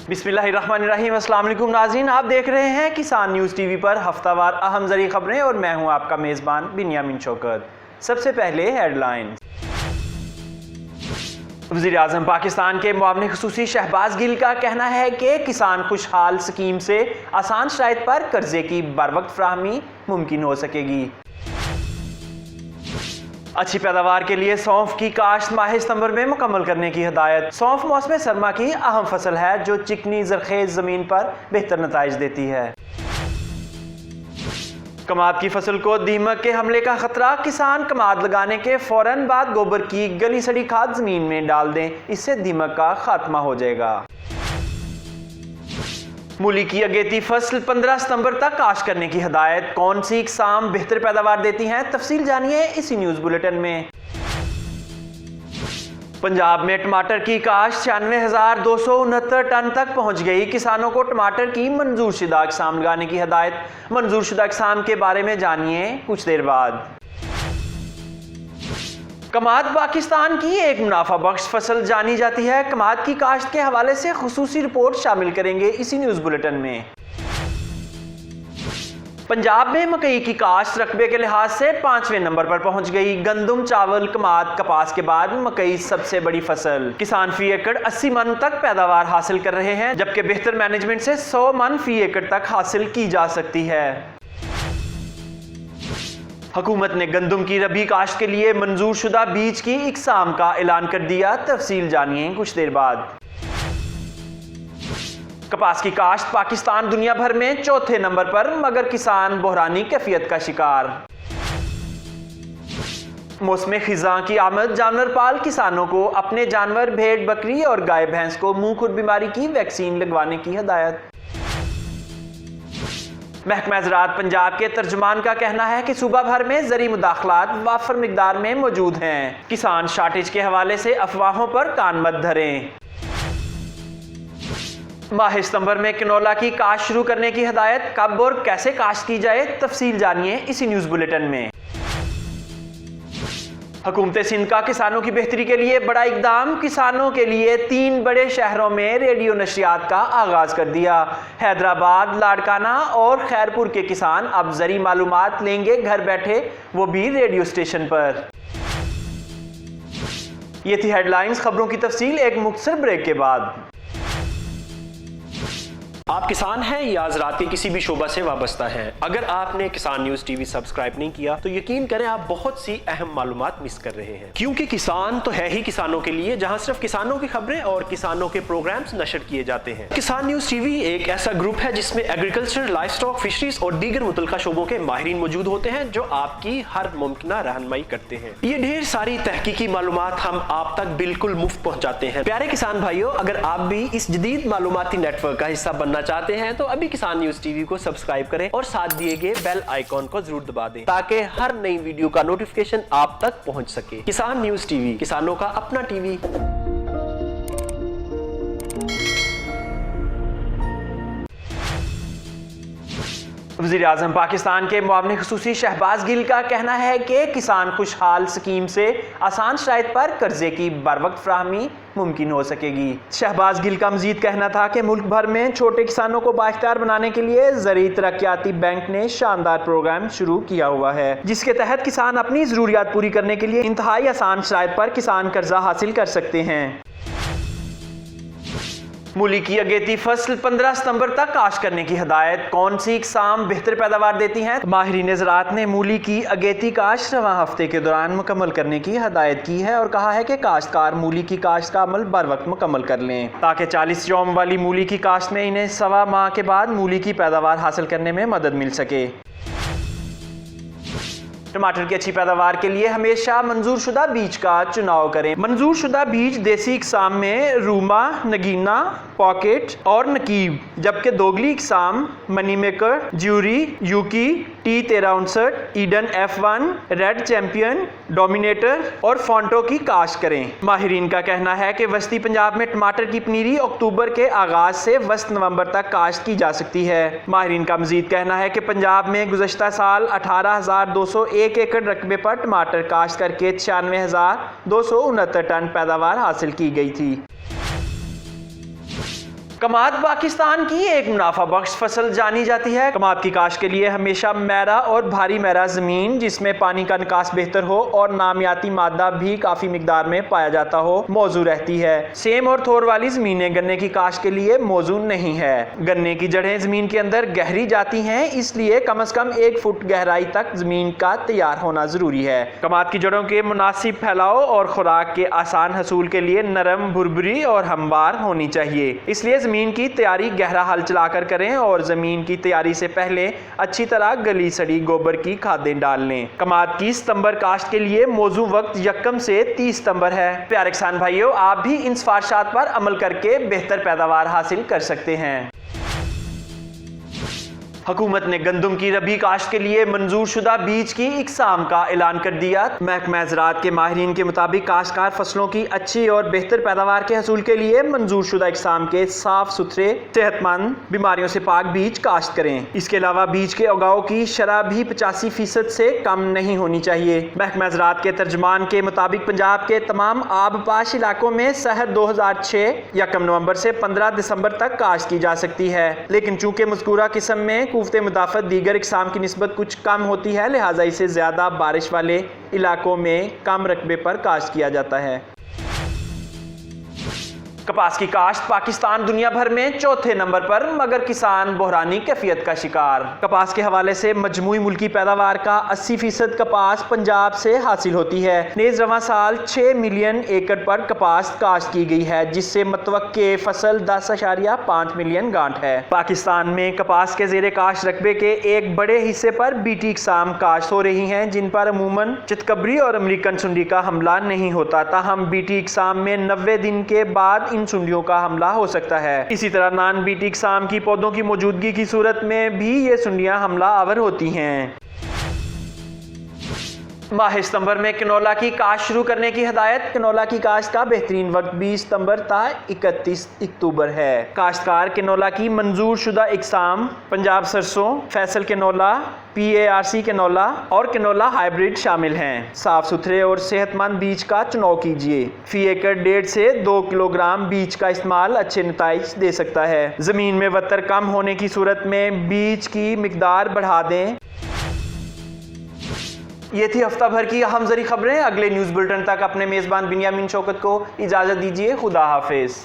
बिस्मिल्लाहिर्रहमानिर्रहीम। अस्सलाम वालेकुम नाज़रीन, आप देख रहे हैं किसान न्यूज़ टीवी पर हफ्तावार अहम ज़रूरी खबरें और मैं हूं आपका मेज़बान बिन्यामिन शौकत। सबसे पहले हेडलाइंस। वज़ीर-ए-आज़म पाकिस्तान के मुआविन ख़ुसूसी शहबाज गिल का कहना है कि किसान खुशहाल स्कीम से आसान शराइत पर कर्जे की बरवक्त फराहमी मुमकिन हो सकेगी। अच्छी पैदावार के लिए सौंफ की काश्त माह सितंबर में मुकम्मल करने की हिदायत। सौंफ मौसम सरमा की अहम फसल है जो चिकनी जरखेज ज़मीन पर बेहतर नताइज देती है। कमाद की फसल को दीमक के हमले का खतरा, किसान कमाद लगाने के फौरन बाद गोबर की गली सड़ी खाद जमीन में डाल दें, इससे दीमक का खात्मा हो जाएगा। मूली की अगेती फसल 15 सितंबर तक काश्त करने की हिदायत। कौन सी इकसाम बेहतर पैदावार देती हैं, तफसील जानिए इसी न्यूज बुलेटिन में। पंजाब में टमाटर की काश्त 96,269 टन तक पहुंच गई। किसानों को टमाटर की मंजूरशुदा इकसाम लगाने की हिदायत। मंजूरशुदा इकसाम के बारे में जानिए कुछ देर बाद। कमाद पाकिस्तान की एक मुनाफा बख्श फसल जानी जाती है। कमाद की काश्त के हवाले से खुसूसी रिपोर्ट शामिल करेंगे इसी न्यूज बुलेटिन में। पंजाब में मकई की काश्त रकबे के लिहाज से 5वें नंबर पर पहुंच गई। गंदम, चावल, कमाद, कपास के बाद मकई सबसे बड़ी फसल। किसान फी एकड़ 80 मन तक पैदावार हासिल कर रहे हैं, जबकि बेहतर मैनेजमेंट से 100 मन फी एकड़ तक हासिल की जा सकती है। हुकूमत ने गंदम की रबी काश्त के लिए मंजूर शुदा बीज की इकसाम का ऐलान कर दिया। तफसील जानिए कुछ देर बाद। कपास की काश्त पाकिस्तान दुनिया भर में चौथे नंबर पर, मगर किसान बहरानी कैफियत का शिकार। मौसम खिज़ां की आमद, जानवर पाल किसानों को अपने जानवर भेड़, बकरी और गाय भैंस को मुंह खुर बीमारी की वैक्सीन लगवाने की हिदायत। महकमा ज़राअत पंजाब के तर्जुमान का कहना है कि सूबा भर में ज़री मुदाखलात वाफर मिकदार में मौजूद हैं। किसान शार्टेज के हवाले से अफवाहों पर कान मत धरें। माह सितंबर में किनोला की काश्त शुरू करने की हिदायत। कब और कैसे काश्त की जाए, तफसील जानिए इसी न्यूज बुलेटिन में। हुकूमत सिंध का किसानों की बेहतरी के लिए बड़ा इकदाम। किसानों के लिए 3 बड़े शहरों में रेडियो नशरियात का आगाज कर दिया। हैदराबाद, लाड़काना और खैरपुर के किसान अब ज़री मालूमात लेंगे घर बैठे, वो भी रेडियो स्टेशन पर। ये थी हेडलाइंस। खबरों की तफसील एक मुख्तसर ब्रेक के बाद। आप किसान हैं या ज़राअत के किसी भी शोबा से वाबस्ता हैं, अगर आपने किसान न्यूज़ टीवी सब्सक्राइब नहीं किया तो यकीन करें आप बहुत सी अहम मालूमात मिस कर रहे हैं, क्योंकि किसान तो है ही किसानों के लिए, जहां सिर्फ किसानों की खबरें और किसानों के प्रोग्राम्स नशर किए जाते हैं। किसान न्यूज़ टीवी एक ऐसा ग्रुप है जिसमें एग्रीकल्चर, लाइफ स्टॉक, फिशरीज और दीगर मुतल्लिका शोबों के माहिरीन मौजूद होते हैं जो आपकी हर मुमकिन रहनुमाई करते हैं। ये ढेर सारी तहकीकी मालूमात हम आप तक बिल्कुल मुफ्त पहुँचाते हैं। प्यारे किसान भाइयों, अगर आप भी इस जदीद मालूमाती नेटवर्क का हिस्सा बनना चाहते हैं तो अभी किसान न्यूज़ टीवी को सब्सक्राइब करें और साथ दिए गए बेल आइकॉन को जरूर दबा दें ताकि हर नई वीडियो का नोटिफिकेशन आप तक पहुंच सके। किसान न्यूज़ टीवी, किसानों का अपना टीवी। वज़ीर-ए-आज़म पाकिस्तान के मुआविन ख़ुसूसी शहबाज गिल का कहना है कि किसान खुशहाल स्कीम से आसान शराइत पर कर्जे की बरवक्त फराहमी मुमकिन हो सकेगी। शहबाज गिल का मजीद कहना था कि मुल्क भर में छोटे किसानों को बाइख्तियार बनाने के लिए ज़री तरक्याती बैंक ने शानदार प्रोग्राम शुरू किया हुआ है, जिसके तहत किसान अपनी ज़रूरियात पूरी करने के लिए इंतहाई आसान शराइत पर किसान कर्जा हासिल कर सकते हैं। मूली की अगेती फसल 15 सितंबर तक काश्त करने की हिदायत। कौन सी इकसाम बेहतर पैदावार देती हैं, माहिरीन ज़राअत ने मूली की अगेती काश्त रवां हफ्ते के दौरान मुकम्मल करने की हिदायत की है और कहा है कि काश्तकार मूली की काश्त का अमल बर वक्त मुकम्मल कर लें ताकि 40 यौम वाली मूली की काश्त में इन्हें 1.25 माह के बाद मूली की पैदावार हासिल करने में मदद मिल सके। टमाटर की अच्छी पैदावार के लिए हमेशा मंजूर शुदा बीज का चुनाव करें। मंजूर शुदा बीज देसी इकसाम में रूमा, नगीना, पॉकेट और नकीब, जबकि दोगली इकसाम money maker, jury, Yuki, T1359, Eden F1, red champion, dominator और फॉन्टो की काश्त करें। माहिरीन का कहना है कि वस्ती पंजाब में टमाटर की पनीरी अक्टूबर के आगाज से वस्त नवंबर तक काश्त की जा सकती है। माहिरीन का मजीद कहना है कि पंजाब में गुज़श्ता साल 18,201 एकड़ रकबे पर टमाटर काश्त करके 96,269 टन पैदावार हासिल की गई थी। कमाद पाकिस्तान की एक मुनाफा बख्श फसल जानी जाती है। कमाद की काश्त के लिए हमेशा मैरा और भारी मैरा जमीन जिसमें पानी का निकास बेहतर हो और नामियाती मादा भी काफी मिकदार में पाया जाता हो मौजू रहती है। सेम और थोर वाली जमीनें गन्ने की काश्त के लिए मौजू नहीं है। गन्ने की जड़ें जमीन के अंदर गहरी जाती हैं, इसलिए कम से कम 1 फुट गहराई तक जमीन का तैयार होना जरूरी है। कमाद की जड़ों के मुनासिब फैलाव और खुराक के आसान हसूल के लिए नरम, भुरभुरी और हमवार होनी चाहिए। इसलिए जमीन की तैयारी गहरा हल चलाकर करें और जमीन की तैयारी से पहले अच्छी तरह गली सड़ी गोबर की खादें डाल लें। कमाद की सितंबर काश्त के लिए मौजू वक्त 1 से 30 सितंबर है। प्यारे किसान भाइयों, आप भी इन सिफारिशात पर अमल करके बेहतर पैदावार हासिल कर सकते हैं। हुकूमत ने गंदम की रबी काश्त के लिए मंजूर शुदा बीज की इकसाम का ऐलान कर दिया। महकमा ज़राअत के माहिरीन के मुताबिक काश्तकार फसलों की अच्छी और बेहतर पैदावार के हसूल के लिए मंजूर शुदा इकसाम के साफ सुथरे, सेहतमंद, बीमारियों से पाक बीज काश्त करें। इसके अलावा बीज के उगाव की शरह भी 85% से कम नहीं होनी चाहिए। महकमा ज़राअत के तर्जमान के मुताबिक पंजाब के तमाम आबपाश इलाकों में सहर 2006 1 नवंबर से 15 दिसंबर तक काश्त की जा सकती है, लेकिन चूंकि मज़कूरा किस्म में कुफ्ते मुदाफ़त दीगर इकसाम की निस्बत कुछ कम होती है, लिहाजा इसे ज़्यादा बारिश वाले इलाकों में कम रकबे पर काश्त किया जाता है। कपास की काश्त पाकिस्तान दुनिया भर में 4थे नंबर पर, मगर किसान बहरानी कैफियत का शिकार। कपास के हवाले से मजमूई मुल्की पैदावार का 80% कपास पंजाब से हासिल होती है। नेज़ रवां साल 6 मिलियन एकड़ पर कपास काश्त की गई है, जिससे मतवक्के फसल 10.5 मिलियन गांठ है। पाकिस्तान में कपास के ज़ेरे काश्त रकबे के एक बड़े हिस्से पर बीटी इकसाम काश्त हो रही हैं, जिन पर अमूमन चितकबरी और अमेरिकन सुंडी का हमला नहीं होता। ताहम बीटी इकसाम में 90 दिन के बाद इन सुंडियों का हमला हो सकता है। इसी तरह नॉन बीटी इकसाम की पौधों की मौजूदगी की सूरत में भी ये सुंडियां हमला आवर होती हैं। माह सितंबर में किनोला की काश्त शुरू करने की हदायत। किनोला की काश्त का बेहतरीन वक्त 20 सितंबर ता 31 अक्टूबर है। काश्तकार किनोला की मंजूर शुदा इकसाम पंजाब सरसों, फैसल किनोला, PARC किनोला और किनोला हाइब्रिड शामिल हैं। साफ सुथरे और सेहतमंद बीज का चुनाव कीजिए। फी एकड़ 1.5 से 2 किलोग्राम बीज का इस्तेमाल अच्छे नताइज दे सकता है। जमीन में वतर कम होने की सूरत में बीज की मिकदार बढ़ा दें। ये थी हफ्ता भर की अहम ज़री खबरें। अगले न्यूज़ बुलेटिन तक अपने मेज़बान बिन्यामीन शौकत को इजाज़त दीजिए। खुदा हाफिज़।